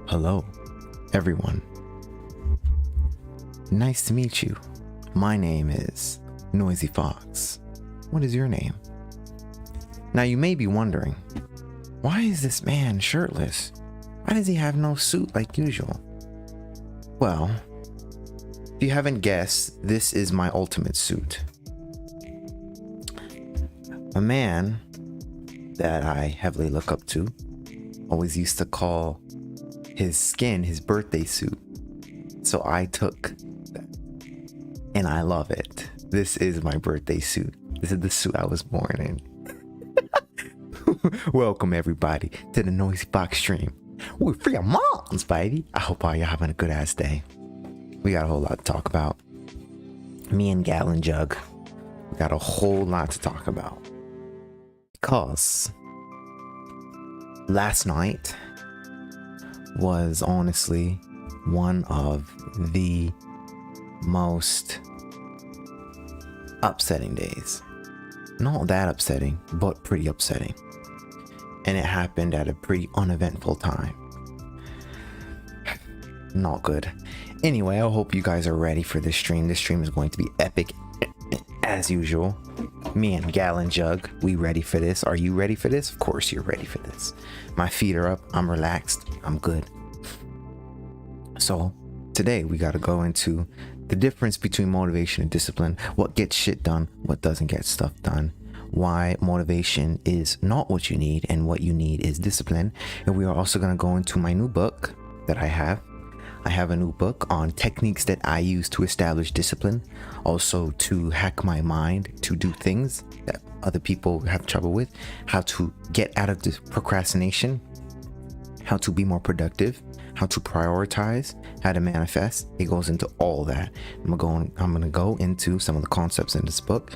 Hello, everyone. Nice to meet you. My name is Noisy Fox. What is your name? Now you may be wondering, why is this man shirtless? Why does he have no suit like usual? Well, if you haven't guessed, this is my ultimate suit. A man that I heavily look up to always used to call his skin his birthday suit. So I took that and I love it. This is my birthday suit. This is the suit I was born in. Welcome everybody to the Noisy Fox stream. We're free of moms, baby. I hope all y'all having a good ass day. We got a whole lot to talk about. Me and Gallon Jug, we got a whole lot to talk about. Because last night was honestly one of the most upsetting days. Not that upsetting, but pretty upsetting. And it happened at a pretty uneventful time. Not good. Anyway, I hope you guys are ready for this stream. This stream is going to be epic as usual. Me and Gallon Jug, we ready for this? Are you ready for this? Of course you're ready for this. My feet are up, I'm relaxed, I'm good. So today we got to go into the difference between motivation and discipline, what gets shit done, what doesn't get stuff done, why motivation is not what you need and what you need is discipline. And we are also going to go into my new book that I have. I have a new book on techniques that I use to establish discipline, also to hack my mind to do things that other people have trouble with, how to get out of this procrastination, how to be more productive, how to prioritize, how to manifest. It goes into all that. I'm gonna go into some of the concepts in this book,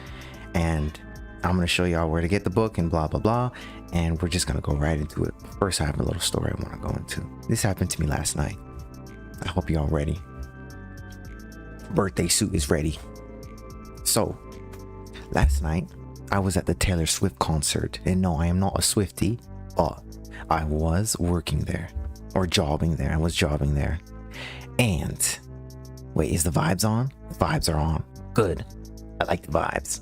and I'm gonna show y'all where to get the book and blah blah blah, and we're just gonna go right into it. First, I have a little story I want to go into. This happened to me last night. I hope y'all ready. Birthday suit is ready. So last night I was at the Taylor Swift concert, and no, I am not a Swiftie, but I was working there, or jobbing there. I was jobbing there. And wait, is the vibes on? The vibes are on. Good. I like the vibes.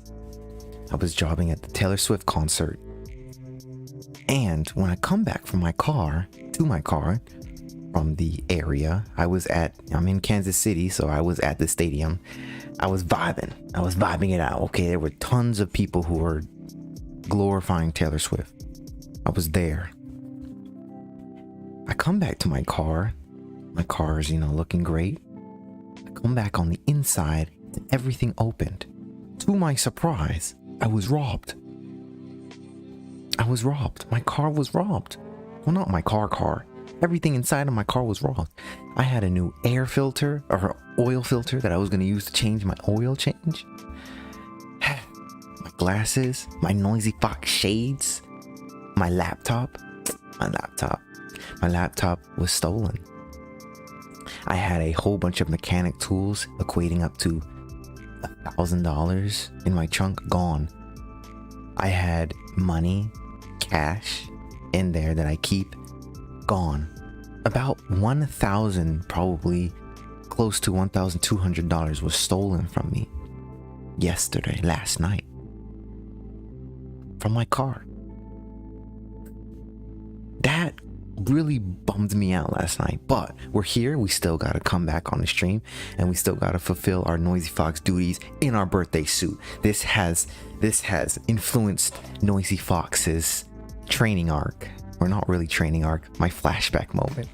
I was jobbing at the Taylor Swift concert, and when I come back from my car to my car from the area I'm in Kansas City, so I was at the stadium. I was vibing it out. Okay, there were tons of people who were glorifying Taylor Swift. I was there. I come back to my car. My car is, looking great. I come back on the inside and everything opened. To my surprise, I was robbed. My car was robbed. Well, not my car. Everything inside of my car was robbed. I had a new air filter or oil filter that I was going to use to change my oil change. My glasses, my Noisy Fox shades, my laptop was stolen. I had a whole bunch of mechanic tools equating up to $1,000 in my trunk gone. I had money, cash in there that I keep gone. About 1,000, probably close to $1,200 was stolen from me last night, from my car. That really bummed me out last night, but we're here. We still gotta come back on the stream, and we still gotta fulfill our Noisy Fox duties in our birthday suit. This has influenced Noisy Fox's training arc, or not really training arc, my flashback moment.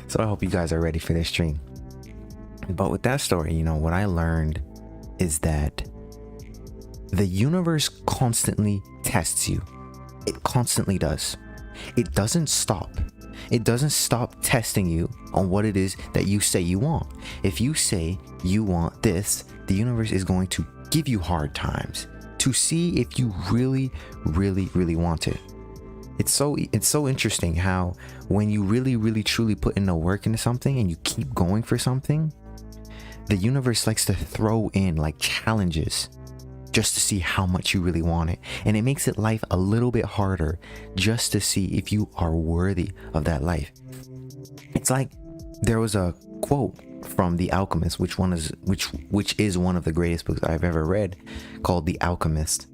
So I hope you guys are ready for this stream. But with that story, what I learned is that the universe constantly tests you. It constantly does. It doesn't stop. It doesn't stop testing you on what it is that you say you want. If you say you want this, the universe is going to give you hard times to see if you really, really, really want it. It's so interesting how when you really, really, truly put in the work into something and you keep going for something, the universe likes to throw in like challenges just to see how much you really want it. And it makes it life a little bit harder just to see if you are worthy of that life. It's like there was a quote from The Alchemist, which is one of the greatest books I've ever read, called The Alchemist.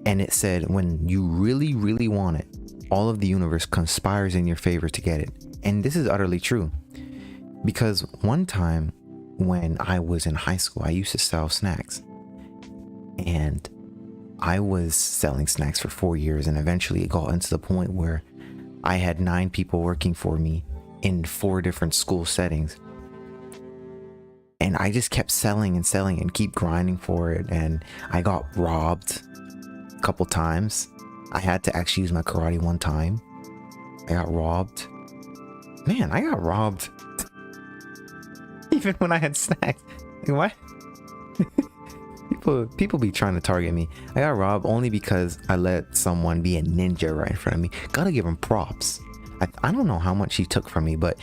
And it said, when you really, really want it, all of the universe conspires in your favor to get it. And this is utterly true. Because one time when I was in high school, I used to sell snacks. And I was selling snacks for 4 years, and eventually it got into the point where I had 9 people working for me in 4 different school settings. And I just kept selling and keep grinding for it. And I got robbed a couple times. I had to actually use my karate one time. I got robbed. Man, I got robbed. Even when I had snacks. Like, what? People be trying to target me. I got robbed only because I let someone be a ninja right in front of me. Gotta give him props. I don't know how much he took from me, but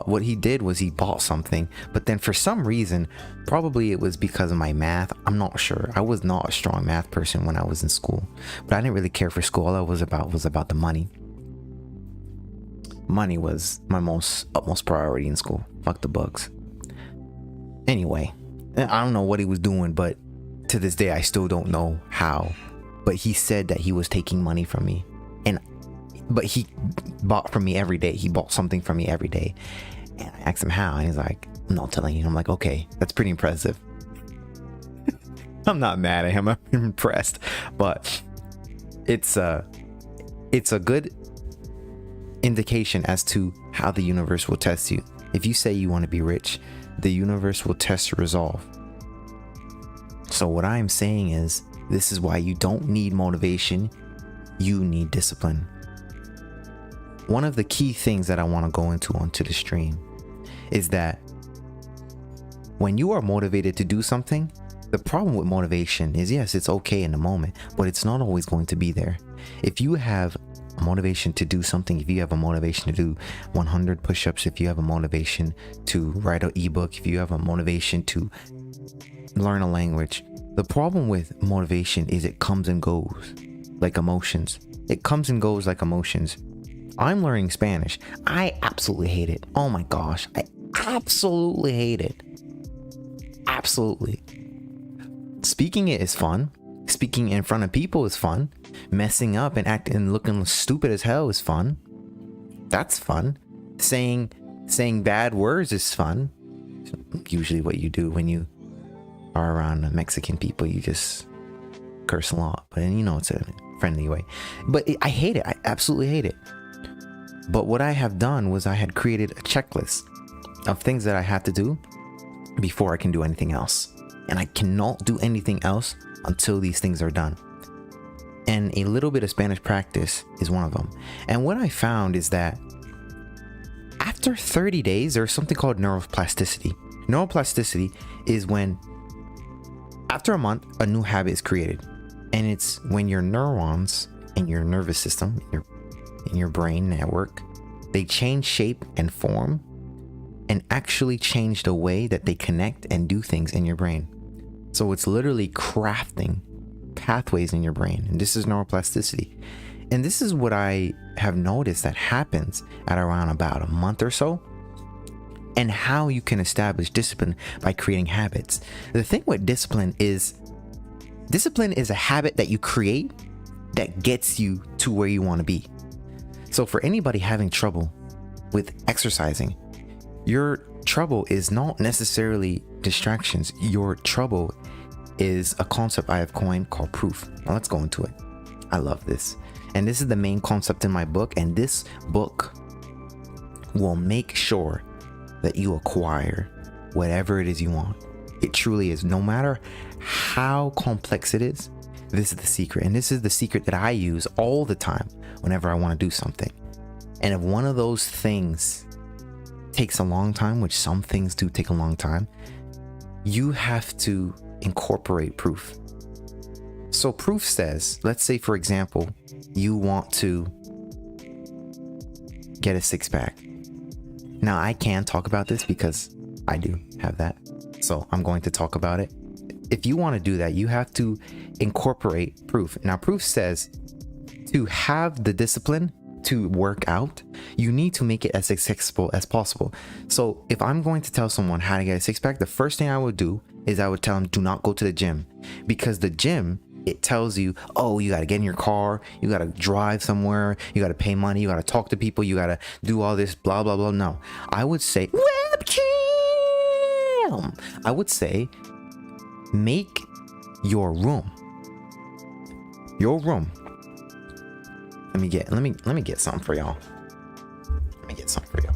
what he did was he bought something. But then for some reason, probably it was because of my math, I'm not sure. I was not a strong math person when I was in school, but I didn't really care for school. All I was about the money. Money was my utmost priority in school. Fuck the books. Anyway, I don't know what he was doing, but to this day I still don't know how. But he said that he was taking money from me, but he bought from me every day. He bought something from me every day. And I asked him how, and he's like, I'm not telling you. I'm like, okay, that's pretty impressive. I'm not mad at him. I'm impressed. But it's a good indication as to how the universe will test you. If you say you want to be rich, the universe will test your resolve. So what I'm saying is, this is why you don't need motivation. You need discipline. One of the key things that I want to go onto the stream is that when you are motivated to do something, the problem with motivation is, yes, it's okay in the moment, but it's not always going to be there. If you have a motivation to do something, if you have a motivation to do 100 push-ups, if you have a motivation to write an ebook, if you have a motivation to learn a language, the problem with motivation is it comes and goes like emotions. It comes and goes like emotions. I'm learning Spanish. I absolutely hate it. Oh my gosh. I absolutely hate it. Absolutely. Speaking it is fun. Speaking in front of people is fun. Messing up and acting and looking stupid as hell is fun. That's fun. Saying bad words is fun. Usually what you do when you are around Mexican people, you just curse a lot. But you know, it's a friendly way. But I hate it. I absolutely hate it. But what I have done was I had created a checklist of things that I had to do before I can do anything else. And I cannot do anything else until these things are done. And a little bit of Spanish practice is one of them. And what I found is that after 30 days, there's something called neuroplasticity. Neuroplasticity is when after a month, a new habit is created. And it's when your neurons in your nervous system, in your brain network, they change shape and form and actually change the way that they connect and do things in your brain. So it's literally crafting pathways in your brain. And this is neuroplasticity. And this is what I have noticed that happens at around about a month or so. And how you can establish discipline by creating habits. The thing with discipline is a habit that you create that gets you to where you want to be. So for anybody having trouble with exercising, your trouble is not necessarily distractions. Your trouble is a concept I have coined called proof. Now let's go into it. I love this. And this is the main concept in my book. And this book will make sure that you acquire whatever it is you want. It truly is. No matter how complex it is, this is the secret. And this is the secret that I use all the time whenever I want to do something. And if one of those things takes a long time, which some things do take a long time, you have to incorporate proof. So proof says, let's say for example, you want to get a 6-pack. Now I can talk about this because I do have that. So I'm going to talk about it. if you want to do that, you have to incorporate proof. Now, proof says to have the discipline to work out, you need to make it as accessible as possible. So if I'm going to tell someone how to get a six-pack, the first thing I would do is I would tell them, do not go to the gym, because the gym, it tells you, oh, you got to get in your car, you got to drive somewhere, you got to pay money, you got to talk to people, you got to do all this, blah, blah, blah. No, I would say, webcam. I would say, make your room. Let me get something for y'all. Let me get something for y'all.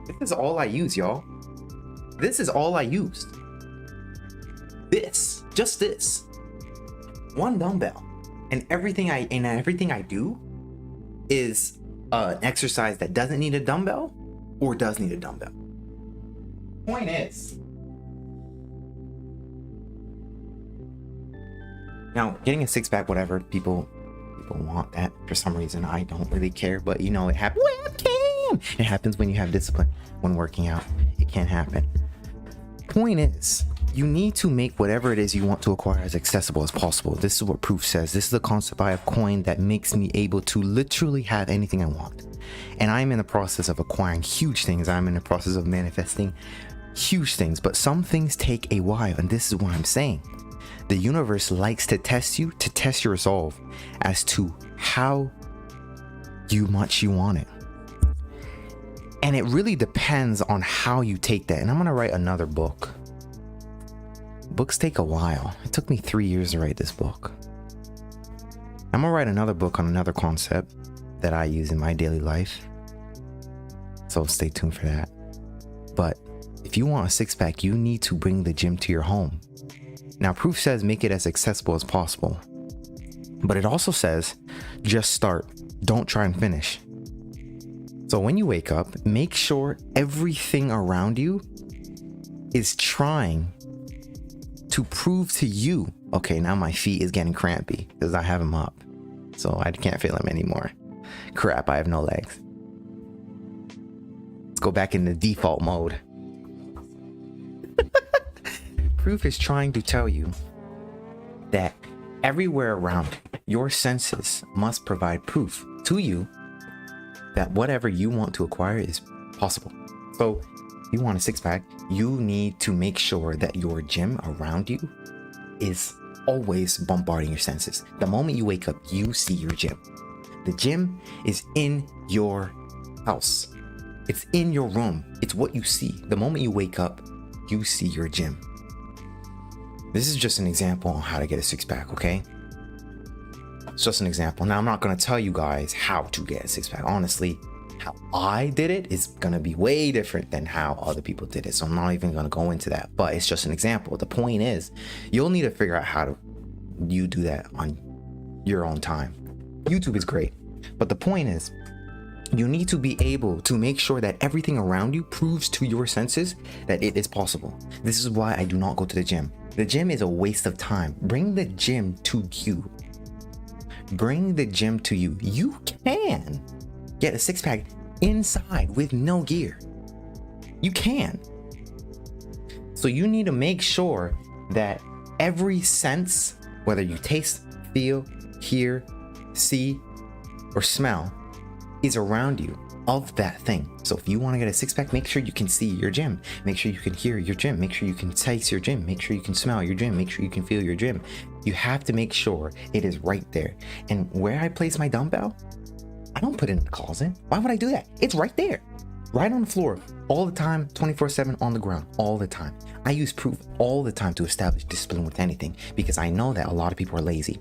This is all I use, y'all. This is all I used. Just this. One dumbbell. And everything I do is an exercise that doesn't need a dumbbell or does need a dumbbell. Point is, now getting a six-pack, whatever, people want that for some reason. I don't really care, but you know, it happens. It happens when you have discipline. When working out, it can happen. Point is, you need to make whatever it is you want to acquire as accessible as possible. This is what proof says. This is the concept I have coined that makes me able to literally have anything I want. And I'm in the process of acquiring huge things. I'm in the process of manifesting huge things, but some things take a while, and this is what I'm saying. The universe likes to test you, to test your resolve as to how much you want it. And it really depends on how you take that. And I'm gonna write another book. Books take a while. It took me 3 years to write this book. I'm gonna write another book on another concept that I use in my daily life. So stay tuned for that. But if you want a six-pack, you need to bring the gym to your home. Now, proof says make it as accessible as possible. But it also says just start. Don't try and finish. So when you wake up, make sure everything around you is trying to prove to you, okay, now my feet is getting crampy because I have them up. So I can't feel them anymore. Crap, I have no legs. Let's go back into default mode. Proof is trying to tell you that everywhere around your senses must provide proof to you that whatever you want to acquire is possible. So if you want a six-pack, you need to make sure that your gym around you is always bombarding your senses. The moment you wake up, you see your gym. The gym is in your house. It's in your room. It's what you see. The moment you wake up, you see your gym. This is just an example on how to get a six-pack, okay? It's just an example. Now, I'm not going to tell you guys how to get a six-pack. Honestly, how I did it is going to be way different than how other people did it. So I'm not even going to go into that, but it's just an example. The point is, you'll need to figure out how to you do that on your own time. YouTube is great, but the point is, you need to be able to make sure that everything around you proves to your senses that it is possible. This is why I do not go to the gym. The gym is a waste of time. Bring the gym to you. Bring the gym to you. You can get a six-pack inside with no gear. You can. So you need to make sure that every sense, whether you taste, feel, hear, see, or smell, is around you of that thing. So if you want to get a six-pack, make sure you can see your gym. Make sure you can hear your gym. Make sure you can taste your gym. Make sure you can smell your gym. Make sure you can feel your gym. You have to make sure it is right there. And where I place my dumbbell, I don't put it in the closet. Why would I do that? It's right there, right on the floor, all the time, 24/7 on the ground, all the time. I use proof all the time to establish discipline with anything because I know that a lot of people are lazy.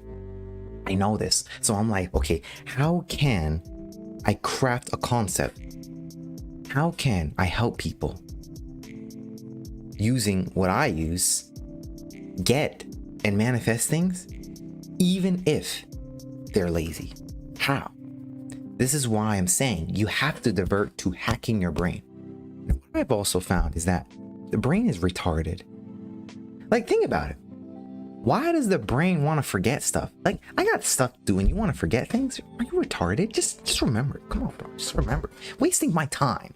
I know this. So I'm like, okay, how can I craft a concept? How can I help people using what I use get and manifest things even if they're lazy? How? This is why I'm saying you have to divert to hacking your brain. And what I've also found is that the brain is retarded. Like, think about it. Why does the brain want to forget stuff? Like, I got stuff to do and you want to forget things? Are you retarded? Just remember it. Come on, bro. Just remember. Wasting my time.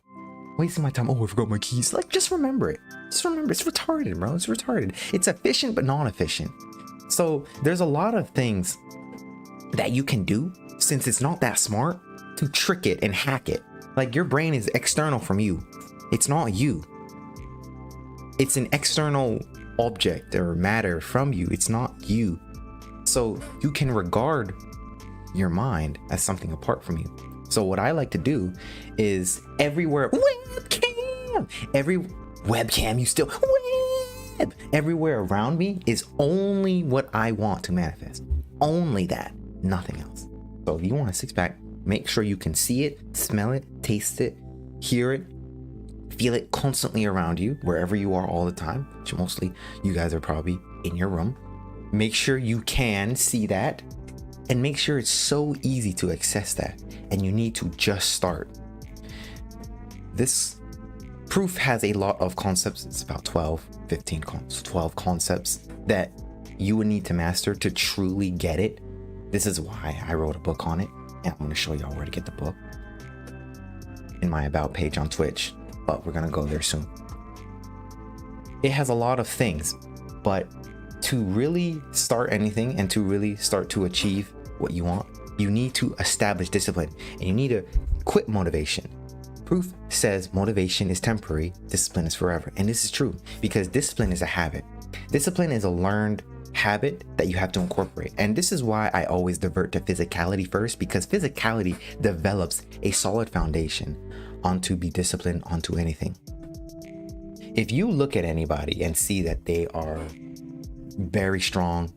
Oh, I forgot my keys. Like, just remember it. Just remember. It's retarded, bro. It's retarded. It's efficient, but non-efficient. So there's a lot of things that you can do, since it's not that smart, to trick it and hack it. Like, your brain is external from you. It's not you. It's an external object or matter from you. It's not you. So you can regard your mind as something apart from you. So what I like to do is everywhere everywhere around me is only what I want to manifest. Only that, nothing else. So if you want a six-pack, make sure you can see it, smell it, taste it, hear it, feel it constantly around you, wherever you are all the time, which mostly you guys are probably in your room. Make sure you can see that, and make sure it's so easy to access that, and you need to just start. This proof has a lot of concepts. It's about 12 concepts that you would need to master to truly get it. This is why I wrote a book on it, and I'm going to show y'all where to get the book in my about page on Twitch, but we're going to go there soon. It has a lot of things, but to really start anything and to really start to achieve what you want, you need to establish discipline, and you need to quit motivation. Proof says motivation is temporary, discipline is forever. And this is true, because discipline is a habit. Discipline is a learned habit that you have to incorporate. And this is why I always divert to physicality first, because physicality develops a solid foundation onto be disciplined onto anything. If you look at anybody and see that they are very strong,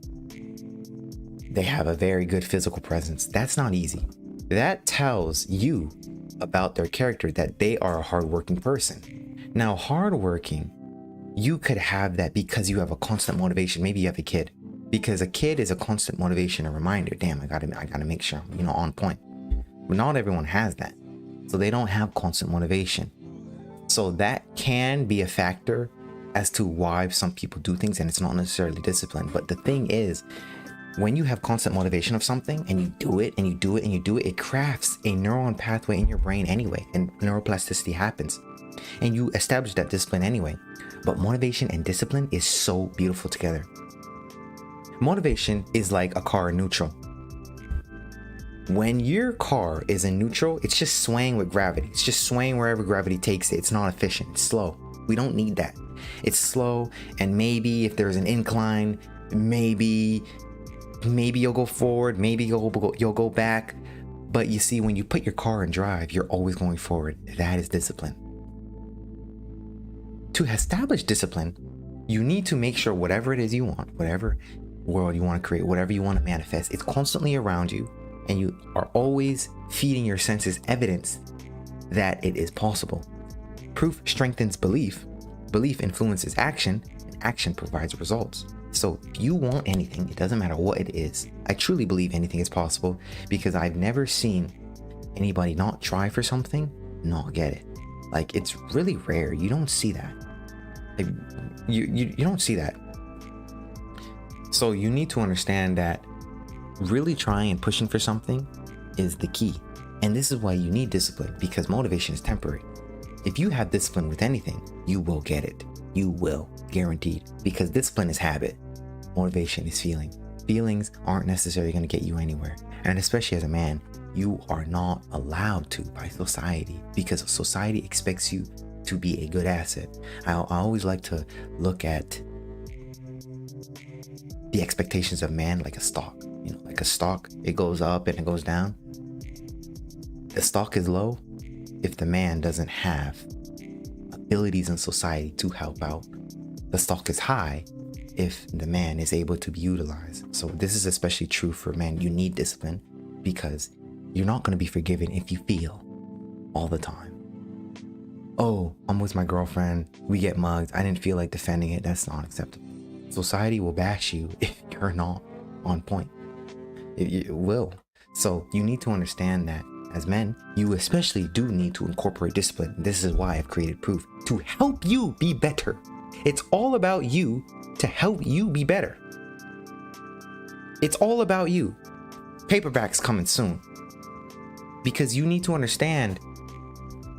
they have a very good physical presence, that's not easy. That tells you about their character, that they are a hardworking person. Now, hardworking, you could have that because you have a constant motivation. Maybe you have a kid, because a kid is a constant motivation, a reminder. Damn, I gotta make sure I'm, on point. But not everyone has that, so they don't have constant motivation. So that can be a factor as to why some people do things, and it's not necessarily discipline. But the thing is, when you have constant motivation of something and you do it and you do it and you do it, it crafts a neuron pathway in your brain anyway, and neuroplasticity happens, and you establish that discipline anyway. But motivation and discipline is so beautiful together. Motivation is like a car in neutral. When your car is in neutral, it's just swaying with gravity. It's just swaying wherever gravity takes it. It's not efficient. It's slow. We don't need that. It's slow, and maybe if there's an incline, maybe you'll go forward, maybe you'll go back. But you see, when you put your car in drive, you're always going forward. That is discipline. To establish discipline, you need to make sure whatever it is you want, whatever world you want to create, whatever you want to manifest, it's constantly around you, and you are always feeding your senses evidence that it is possible. Proof strengthens belief. Belief influences action, and action provides results. So if you want anything, it doesn't matter what it is. I truly believe anything is possible, because I've never seen anybody not try for something, not get it. Like, it's really rare. You don't see that. Like, you don't see that. So you need to understand that really trying and pushing for something is the key. And this is why you need discipline, because motivation is temporary. If you have discipline with anything, you will get it. You will, guaranteed, because discipline is habit. Motivation is feeling. Feelings aren't necessarily going to get you anywhere. And especially as a man, you are not allowed to by society, because society expects you to be a good asset. I always like to look at the expectations of man like a stock. Like a stock, it goes up and it goes down. The stock is low if the man doesn't have abilities in society to help out. The stock is high if the man is able to be utilized. So this is especially true for men. You need discipline, because you're not going to be forgiven if you feel all the time. Oh, I'm with my girlfriend, we get mugged, I didn't feel like defending it. That's not acceptable. Society will bash you if you're not on point. It will. So you need to understand that as men, you especially do need to incorporate discipline. This is why I've created Proof, to help you be better. It's all about you, to help you be better. It's all about you. Paperback's coming soon. Because you need to understand,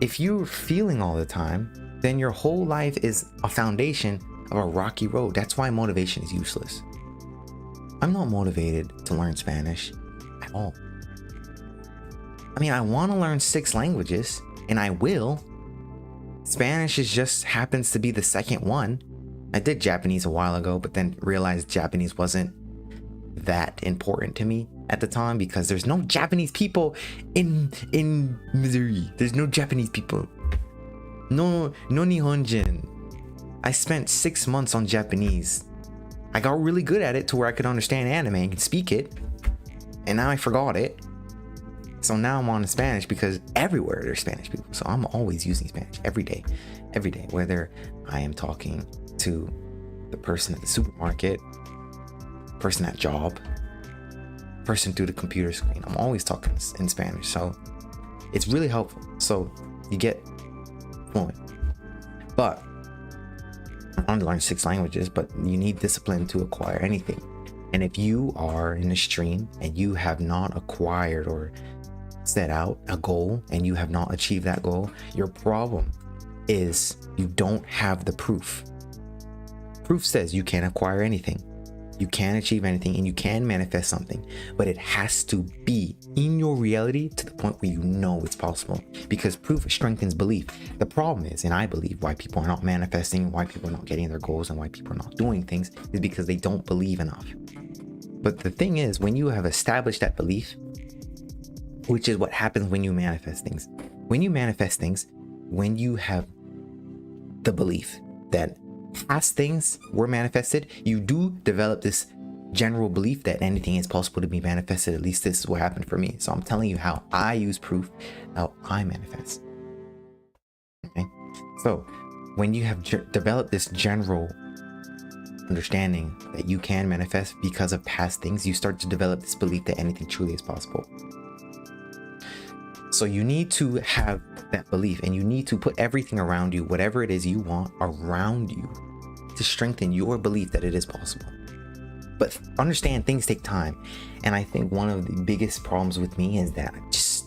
if you're feeling all the time, then your whole life is a foundation of a rocky road. That's why motivation is useless. I'm not motivated to learn Spanish at all. I mean, I want to learn 6 languages, and I will. Spanish just happens to be the second one. I did Japanese a while ago, but then realized Japanese wasn't that important to me at the time because there's no Japanese people in Missouri. There's no Japanese people. No Nihonjin. I spent 6 months on Japanese. I got really good at it to where I could understand anime and could speak it. And now I forgot it. So now I'm on Spanish because everywhere there's Spanish people. So I'm always using Spanish every day, whether I am talking to the person at the supermarket, person at job, person through the computer screen. I'm always talking in Spanish. So it's really helpful. So you get fluent. But I want to learn 6 languages, but you need discipline to acquire anything. And if you are in a stream and you have not acquired or set out a goal and you have not achieved that goal, your problem is you don't have the proof. Proof says you can acquire anything, you can achieve anything, and you can manifest something, but it has to be in your reality to the point where you know it's possible, because proof strengthens belief. The problem is, and I believe why people are not manifesting, why people are not getting their goals, and why people are not doing things is because they don't believe enough. But the thing is, when you have established that belief, which is what happens when you manifest things. When you manifest things, when you have the belief that past things were manifested, you do develop this general belief that anything is possible to be manifested. At least this is what happened for me. So I'm telling you how I use proof, how I manifest. Okay. So when you have developed this general understanding that you can manifest because of past things, you start to develop this belief that anything truly is possible. So you need to have that belief, and you need to put everything around you, whatever it is you want around you, to strengthen your belief that it is possible. But understand, things take time. And I think one of the biggest problems with me is that just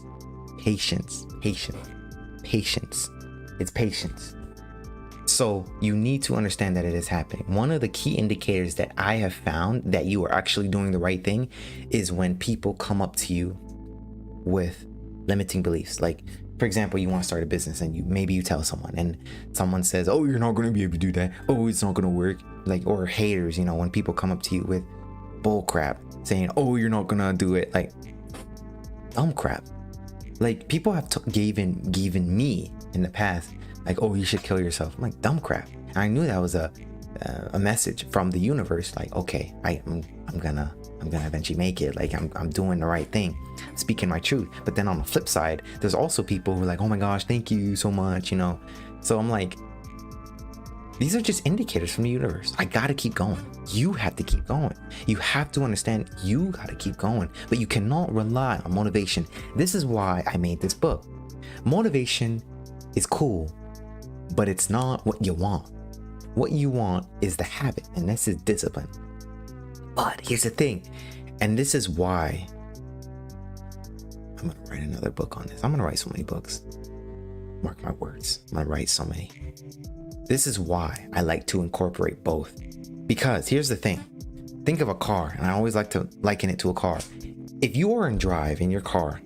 patience. It's patience. So you need to understand that it is happening. One of the key indicators that I have found that you are actually doing the right thing is when people come up to you with limiting beliefs. Like, for example, you want to start a business and maybe you tell someone and someone says, oh, you're not going to be able to do that. Oh, it's not going to work. Like, or haters, when people come up to you with bull crap saying, oh, you're not going to do it. Like, dumb crap. Like, people have given me in the past, like, oh, you should kill yourself. I'm like, dumb crap. And I knew that was a message from the universe. Like, okay, I'm gonna eventually make it. Like, I'm doing the right thing, speaking my truth. But then on the flip side, there's also people who are like, oh my gosh, thank you so much, So I'm like, these are just indicators from the universe. I gotta keep going. You have to keep going. You have to understand you gotta keep going, but you cannot rely on motivation. This is why I made this book. Motivation is cool, but it's not what you want. What you want is the habit, and this is discipline. But here's the thing, and this is why I'm gonna write another book on this. I'm gonna write so many books. Mark my words. I'm gonna write so many. This is why I like to incorporate both. Because here's the thing. Think of a car, and I always like to liken it to a car. If you are in drive in your car,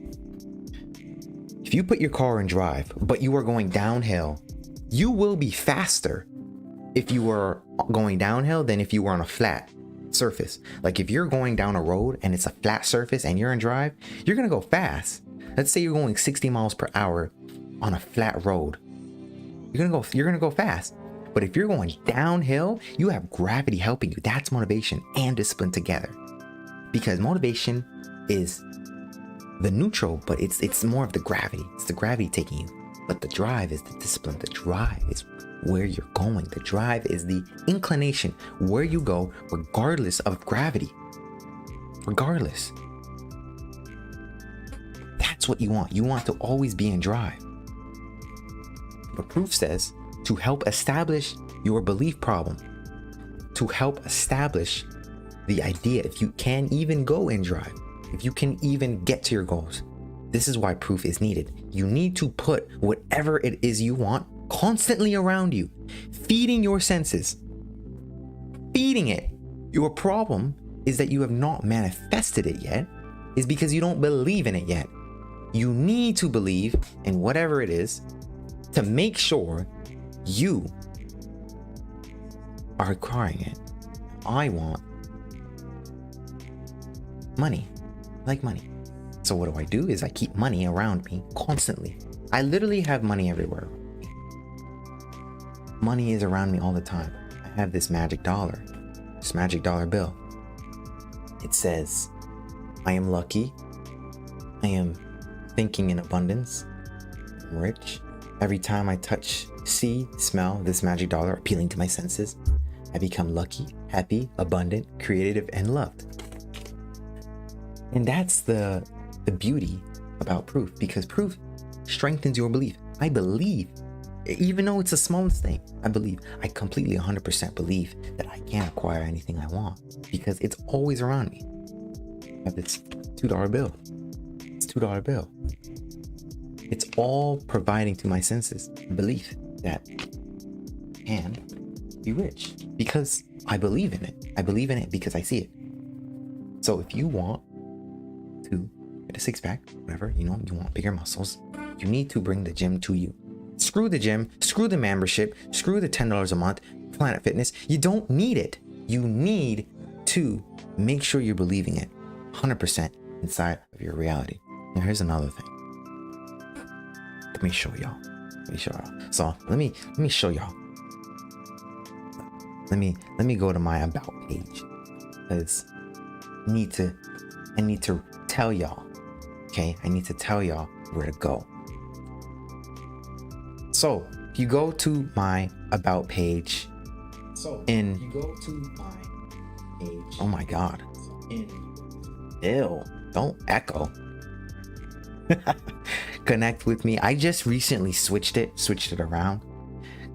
if you put your car in drive, but you are going downhill, you will be faster if you are going downhill than if you were on a flat surface. Like, if you're going down a road and it's a flat surface and you're in drive, you're gonna go fast. Let's say you're going 60 miles per hour on a flat road. You're gonna go fast. But if you're going downhill, you have gravity helping you. That's motivation and discipline together. Because motivation is the neutral, but it's more of the gravity. It's the gravity taking you. But the drive is the discipline. The drive is where you're going. The drive is the inclination where you go, regardless of gravity. Regardless. That's what you want. You want to always be in drive. But proof says to help establish your belief problem, to help establish the idea, if you can even go and drive, if you can even get to your goals. This is why proof is needed. You need to put whatever it is you want constantly around you, feeding your senses, feeding it. Your problem is that you have not manifested it yet, is because you don't believe in it yet. You need to believe in whatever it is to make sure you are acquiring it. I want money. I like money. So what do? Is I keep money around me constantly. I literally have money everywhere. Money is around me all the time. I have this magic dollar, this magic dollar bill. It says, I am lucky. I am thinking in abundance. I'm rich. Every time I touch, see, smell this magic dollar appealing to my senses, I become lucky, happy, abundant, creative, and loved. And that's the beauty about proof, because proof strengthens your belief. I believe, even though it's the smallest thing, I completely 100% believe that I can acquire anything I want because it's always around me. I have this $2 bill. It's $2 bill. It's all providing to my senses belief that I can be rich because I believe in it. I believe in it because I see it. So if you want to get a six-pack, whatever, you want bigger muscles, you need to bring the gym to you. Screw the gym, screw the membership, screw the $10 a month, Planet Fitness. You don't need it. You need to make sure you're believing it 100% inside of your reality. Now here's another thing. Let me show y'all. So let me show y'all. Let me go to my about page, because I need to tell y'all. Okay, I need to tell y'all where to go. So if you go to my about page, oh my god, ew, don't echo. Connect with me. I just recently switched it around.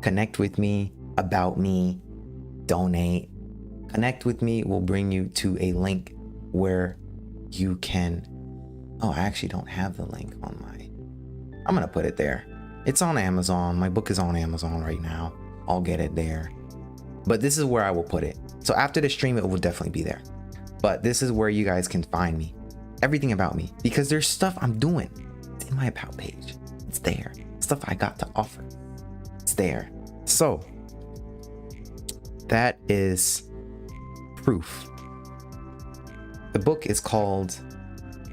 Connect with me, about me, donate. Connect with me will bring you to a link where you can, I actually don't have the link on I'm gonna put it there. It's on Amazon. My book is on Amazon right now. I'll get it there. But this is where I will put it. So after the stream, it will definitely be there. But this is where you guys can find me. Everything about me. Because there's stuff I'm doing. It's in my about page. It's there. Stuff I got to offer. It's there. So that is proof. The book is called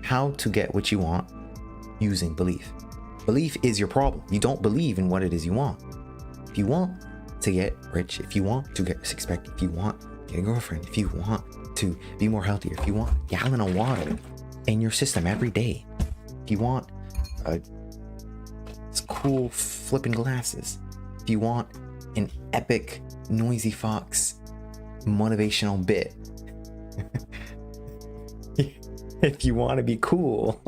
How to Get What You Want Using Belief. Belief is your problem. You don't believe in what it is you want. If you want to get rich, if you want to get a six-pack, if you want to get a girlfriend, if you want to be more healthier, if you want a gallon of water in your system every day, if you want cool flipping glasses, if you want an epic Noisy Fox motivational bit, if you want to be cool,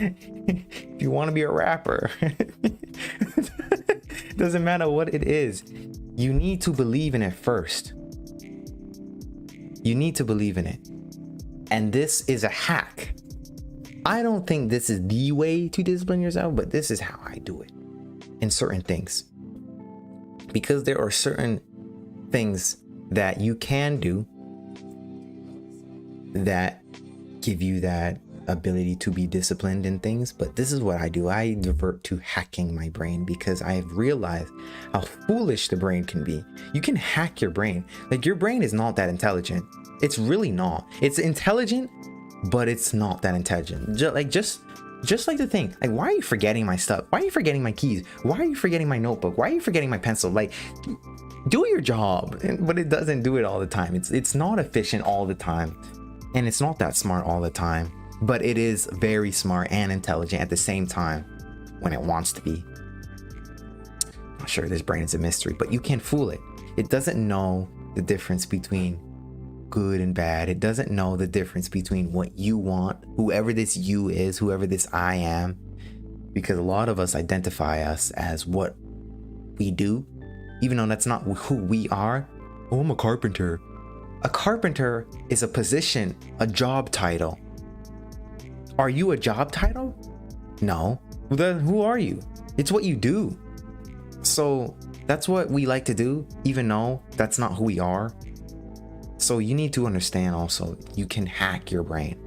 if you want to be a rapper, doesn't matter what it is, you need to believe in it first. You need to believe in it. And this is a hack. I don't think this is the way to discipline yourself, but this is how I do it in certain things. Because there are certain things that you can do that give you that ability to be disciplined in things. But this is what I do. I divert to hacking my brain because I have realized how foolish the brain can be. You can hack your brain. Like, your brain is not that intelligent. It's really not. It's intelligent, but it's not that intelligent. Just like the thing, like, why are you forgetting my stuff? Why are you forgetting my keys? Why are you forgetting my notebook? Why are you forgetting my pencil? Like, do your job. But it doesn't do it all the time. It's not efficient all the time, and it's not that smart all the time. But it is very smart and intelligent at the same time when it wants to be. I'm not sure, this brain is a mystery, but you can't fool it. It doesn't know the difference between good and bad. It doesn't know the difference between what you want, whoever this you is, whoever this I am, because a lot of us identify us as what we do, even though that's not who we are. Oh, I'm a carpenter. A carpenter is a position, a job title. Are you a job title? No. Then who are you? It's what you do. So that's what we like to do, even though that's not who we are. So you need to understand also, you can hack your brain.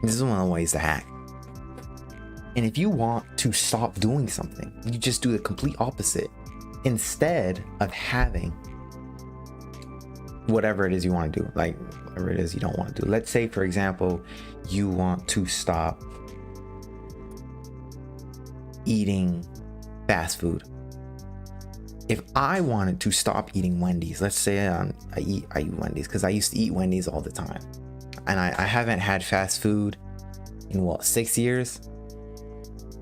This is one of the ways to hack. And if you want to stop doing something, you just do the complete opposite. Instead of having whatever it is you want to do, like whatever it is you don't want to do. Let's say, for example, you want to stop eating fast food. If I wanted to stop eating Wendy's, let's say I eat Wendy's because I used to eat Wendy's all the time, and I haven't had fast food in what, 6 years.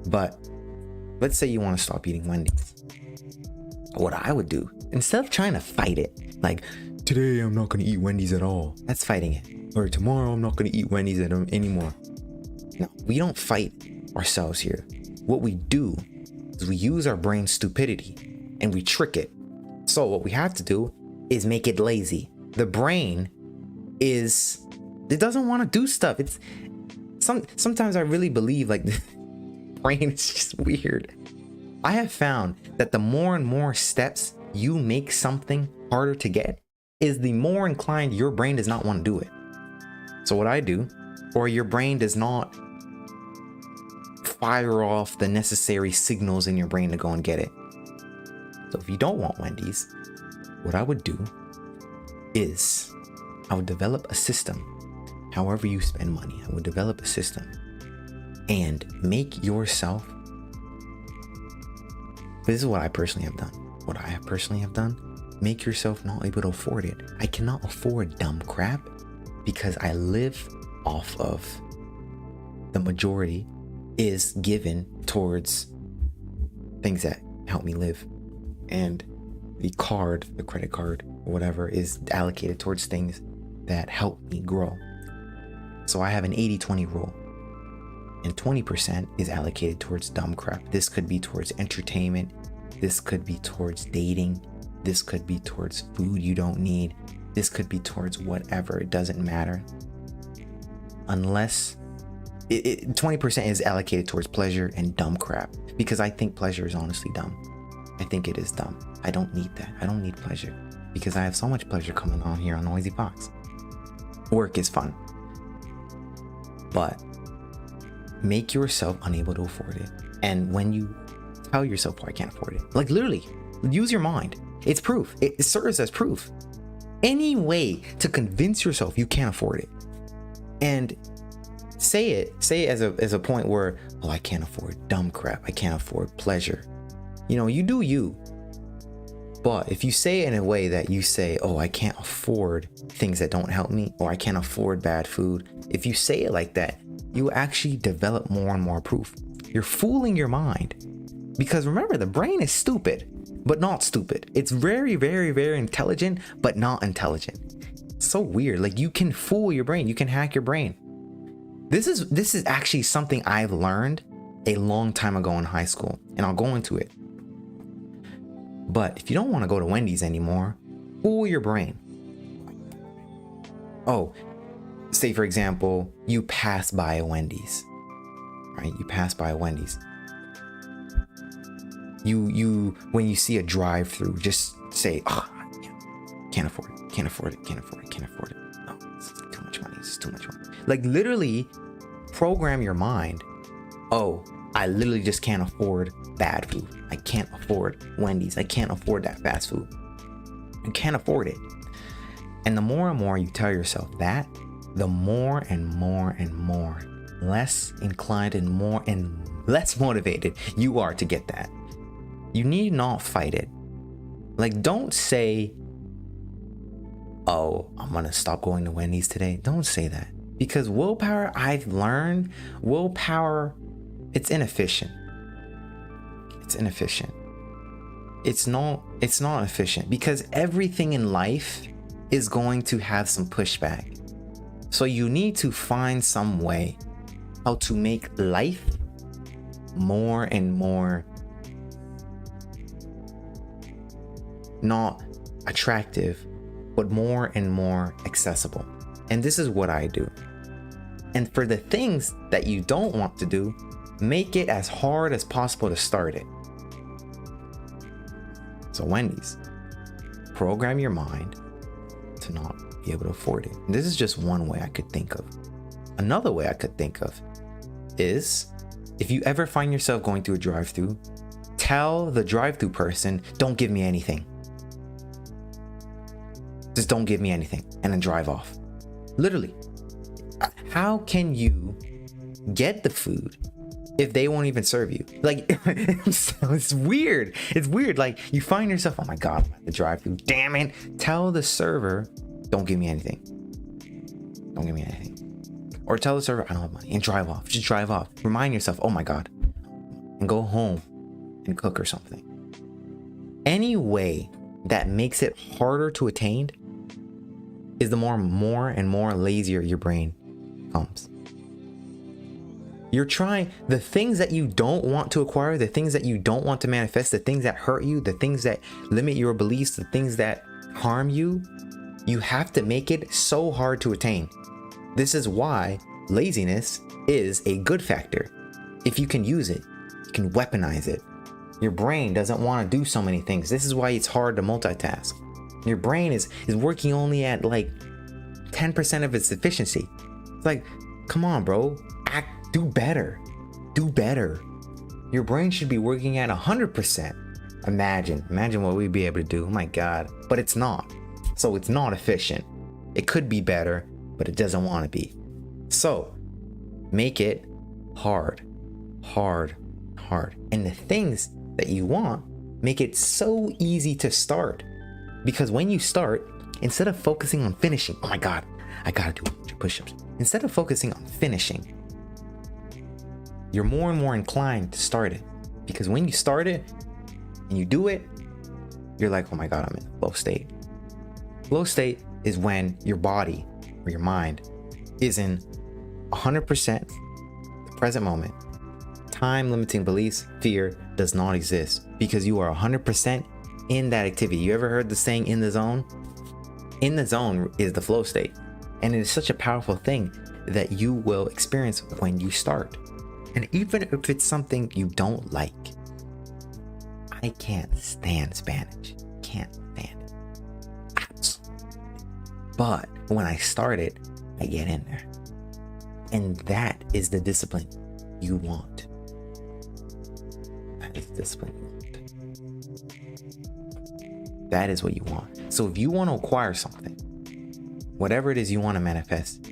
But let's say you want to stop eating Wendy's. What I would do, instead of trying to fight it, like today I'm not going to eat Wendy's at all, that's fighting it. Or tomorrow I'm not going to eat Wendy's anymore. No, we don't fight ourselves here. What we do is we use our brain's stupidity and we trick it. So what we have to do is make it lazy. The brain it doesn't want to do stuff. It's sometimes I really believe like the brain is just weird. I have found that the more and more steps you make something harder to get is the more inclined your brain does not want to do it. So what I do, or your brain does not fire off the necessary signals in your brain to go and get it. So if you don't want Wendy's, what I would do is I would develop a system. However you spend money, I would develop a system and make yourself. This is what I personally have done. What I have personally have done, make yourself not able to afford it. I cannot afford dumb crap because I live off of the majority is given towards things that help me live. And the credit card, or whatever, is allocated towards things that help me grow. So I have an 80-20 rule. And 20% is allocated towards dumb crap. This could be towards entertainment. This could be towards dating. This could be towards food you don't need. This could be towards whatever. It doesn't matter. Unless 20% is allocated towards pleasure and dumb crap. Because I think pleasure is honestly dumb. I think it is dumb. I don't need that. I don't need pleasure. Because I have so much pleasure coming on here on Noisy Fox. Work is fun. But make yourself unable to afford it. And when you tell yourself, oh, I can't afford it, like literally use your mind. It's proof. It serves as proof. Any way to convince yourself you can't afford it, and say it as a point where, oh, I can't afford dumb crap. I can't afford pleasure. You know, you do you. But if you say it in a way that you say, oh, I can't afford things that don't help me, or I can't afford bad food. If you say it like that, you actually develop more and more proof. You're fooling your mind. Because remember, the brain is stupid, but not stupid. It's very, very, very intelligent, but not intelligent. It's so weird. Like, you can fool your brain. You can hack your brain. This is actually something I've learned a long time ago in high school, and I'll go into it. But if you don't want to go to Wendy's anymore, fool your brain. Oh, say for example, you pass by a Wendy's, right? You pass by a Wendy's. You when you see a drive-through, just say, oh, can't afford it, can't afford it, can't afford it, can't afford it. No, it's too much money, it's too much money. Like, literally program your mind. Oh, I literally just can't afford bad food. I can't afford Wendy's. I can't afford that fast food. You can't afford it. And the more and more you tell yourself that, the more and more and more less inclined and more and less motivated you are to get that. You need not fight it. Like, don't say, oh, I'm gonna stop going to Wendy's today. Don't say that. Because willpower, I've learned, willpower, it's inefficient. It's inefficient. It's not efficient, because everything in life is going to have some pushback. So you need to find some way how to make life more and more not attractive, but more and more accessible. And this is what I do. And for the things that you don't want to do, make it as hard as possible to start it. So Wendy's, program your mind to not be able to afford it. And this is just one way I could think of. Another way I could think of is, if you ever find yourself going through a drive-thru, tell the drive-thru person, don't give me anything. Just don't give me anything, and then drive off. Literally. How can you get the food if they won't even serve you? Like, it's weird. It's weird. Like, you find yourself, oh my God, I'm at the drive-thru. Damn it. Tell the server, don't give me anything. Don't give me anything. Or tell the server, I don't have money, and drive off. Just drive off. Remind yourself, oh my God, and go home and cook or something. Any way that makes it harder to attain is the more and more lazier your brain comes. You're trying the things that you don't want to acquire, the things that you don't want to manifest, the things that hurt you, the things that limit your beliefs, the things that harm you. You have to make it so hard to attain. This is why laziness is a good factor. If you can use it, you can weaponize it. Your brain doesn't want to do so many things. This is why it's hard to multitask. Your brain is working only at like 10% of its efficiency. It's like, come on, bro, do better. Do better. Your brain should be working at 100%. Imagine what we'd be able to do. Oh my God, but it's not. So it's not efficient. It could be better, but it doesn't want to be. So make it hard. And the things that you want, make it so easy to start. Because when you start, instead of focusing on finishing, oh my God, I gotta do 100 push-ups. Instead of focusing on finishing, you're more and more inclined to start it. Because when you start it and you do it, you're like, oh my God, I'm in flow state. Flow state is when your body or your mind is in 100% the present moment. Time limiting beliefs, fear does not exist because you are 100% in that activity. You ever heard the saying, in the zone? In the zone is the flow state. And it is such a powerful thing that you will experience when you start. And even if it's something you don't like, I can't stand Spanish. Can't stand it. Absolutely. But when I start it, I get in there. And that is the discipline you want. That is the discipline you want. That is what you want. So if you want to acquire something, whatever it is you want to manifest,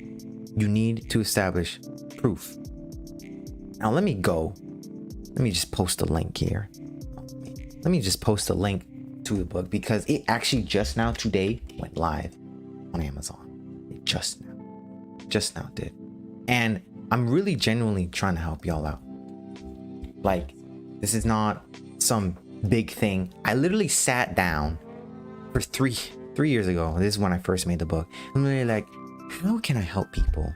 you need to establish proof. Now let me just post a link here. Let me just post a link to the book because it actually just now today went live on Amazon. It just now did. And I'm really genuinely trying to help y'all out. Like, this is not some big thing. I literally sat down for three years ago. This is when I first made the book. I'm really like, how can I help people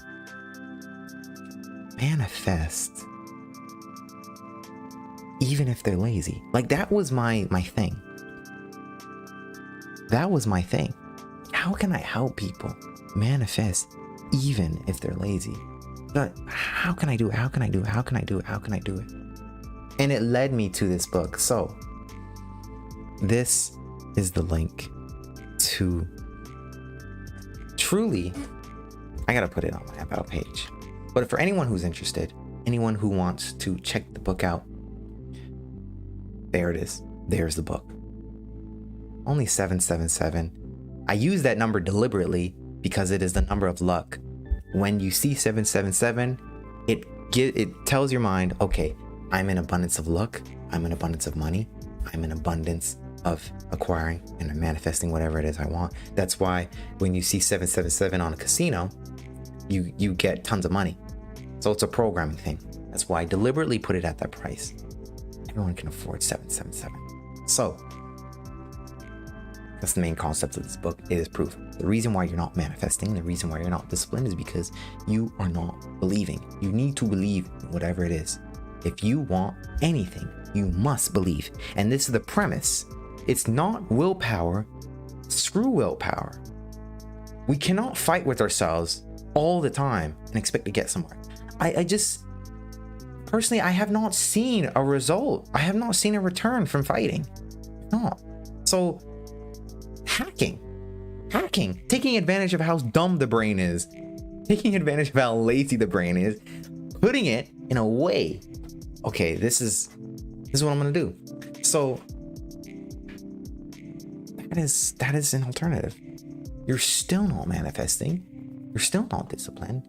manifest even if they're lazy? Like, that was my thing. That was my thing. How can I help people manifest even if they're lazy? But how can I do it? How can I do it? How can I do it? How can I do it? And it led me to this book. So this is the link to truly, I gotta put it on my about page. But for anyone who's interested, anyone who wants to check the book out, there it is. There's the book. Only 777. I use that number deliberately because it is the number of luck. When you see 777, it tells your mind, okay, I'm in abundance of luck. I'm in abundance of money. I'm in abundance of acquiring and manifesting whatever it is I want. That's why when you see 777 on a casino, you get tons of money. So it's a programming thing. That's why I deliberately put it at that price. Everyone can afford 777. So that's the main concept of this book. It is proof. The reason why you're not manifesting, the reason why you're not disciplined is because you are not believing. You need to believe in whatever it is. If you want anything, you must believe. And this is the premise. It's not willpower. Screw willpower. We cannot fight with ourselves all the time and expect to get somewhere. I just, personally, I have not seen a result. I have not seen a return from fighting. No. So hacking, taking advantage of how dumb the brain is, taking advantage of how lazy the brain is, putting it in a way, okay, this is what I'm gonna do. So that is an alternative. You're still not manifesting. You're still not disciplined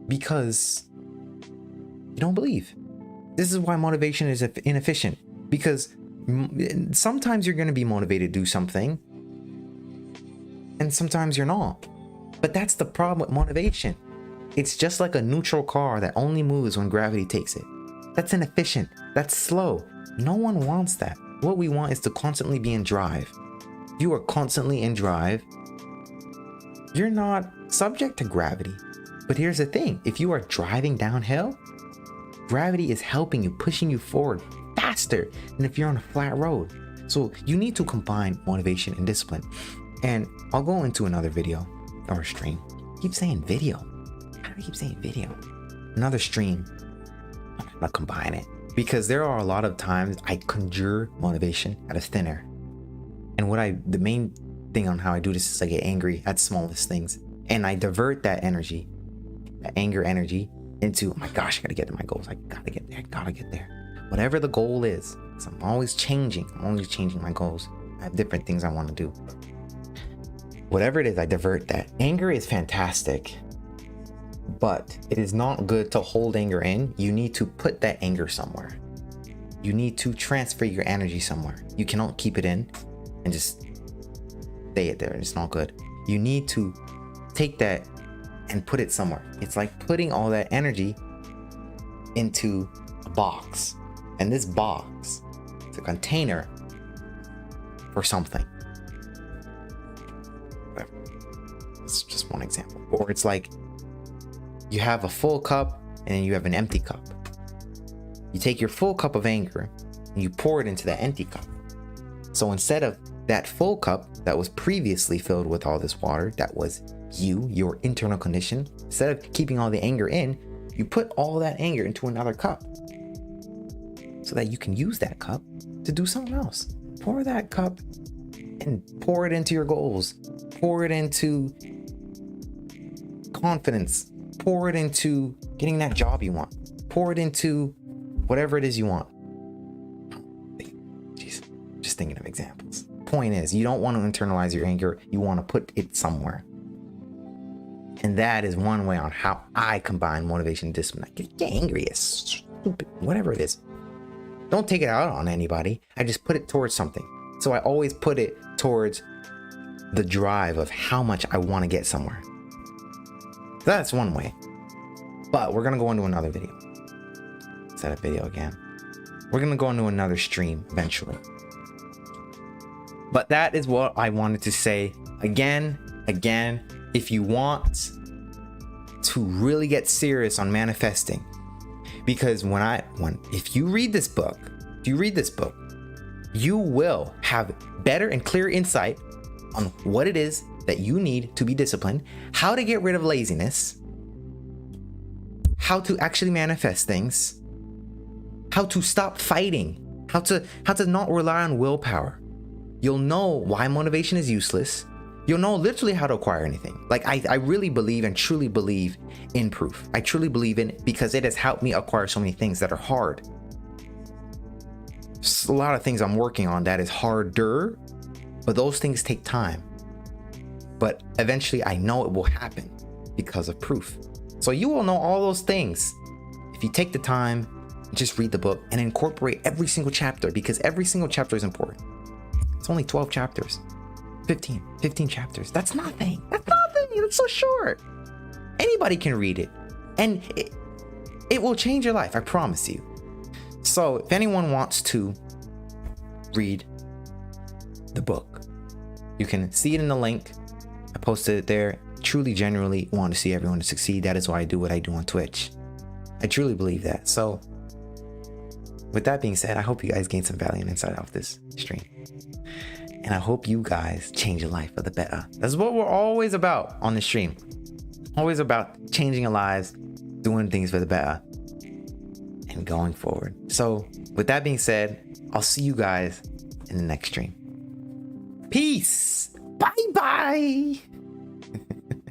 because you don't believe. This is why motivation is inefficient, because sometimes you're going to be motivated to do something and sometimes you're not. But that's the problem with motivation. It's just like a neutral car that only moves when gravity takes it. That's inefficient. That's slow. No one wants that. What we want is to constantly be in drive. If you are constantly in drive, you're not subject to gravity. But here's the thing. If you are driving downhill, gravity is helping you, pushing you forward faster than if you're on a flat road. So you need to combine motivation and discipline. And I'll go into another video or stream. I keep saying video. How do I keep saying video? Another stream. I'm gonna combine it because there are a lot of times I conjure motivation out of thin air. And the main thing on how I do this is I get angry at smallest things, and I divert that energy, that anger energy, into, oh my gosh, I gotta get to my goals. I gotta get there. Whatever the goal is, because I'm always changing my goals. I have different things I want to do. Whatever it is, I divert that. Anger is fantastic, but it is not good to hold anger in. You need to put that anger somewhere. You need to transfer your energy somewhere. You cannot keep it in and just stay it there. It's not good. You need to take that and put it somewhere. It's like putting all that energy into a box. And this box is a container for something. It's just one example. Or it's like you have a full cup and then you have an empty cup. You take your full cup of anger and you pour it into that empty cup. So instead of that full cup that was previously filled with all this water, that was your internal condition, instead of keeping all the anger in, you put all that anger into another cup so that you can use that cup to do something else. Pour that cup and pour it into your goals. Pour it into confidence. Pour it into getting that job you want. Pour it into whatever it is you want. Jeez, just thinking of examples. Point is, you don't want to internalize your anger. You want to put it somewhere. And that is one way on how I combine motivation and discipline. I get angry, it's stupid, whatever it is. Don't take it out on anybody. I just put it towards something. So I always put it towards the drive of how much I want to get somewhere. That's one way. But we're going to go into another video. Set a video again. We're going to go into another stream eventually. But that is what I wanted to say again. If you want to really get serious on manifesting, because if you read this book, you will have better and clear insight on what it is that you need to be disciplined, how to get rid of laziness, how to actually manifest things, how to stop fighting, how to not rely on willpower. You'll know why motivation is useless. You'll know literally how to acquire anything. Like I really believe and truly believe in proof. I truly believe in it because it has helped me acquire so many things that are hard. Just a lot of things I'm working on that is harder, but those things take time. But eventually I know it will happen because of proof. So you will know all those things if you take the time, just read the book and incorporate every single chapter, because every single chapter is important. It's only 12 chapters. 15 chapters. That's nothing. It's so short. Anybody can read it. And it will change your life, I promise you. So if anyone wants to read the book, you can see it in the link. I posted it there. Truly, genuinely want to see everyone to succeed. That is why I do what I do on Twitch. I truly believe that. So with that being said, I hope you guys gained some value and insight off this stream. And I hope you guys change your life for the better. That's what we're always about on the stream. Always about changing our lives, doing things for the better, and going forward. So with that being said, I'll see you guys in the next stream. Peace. Bye bye.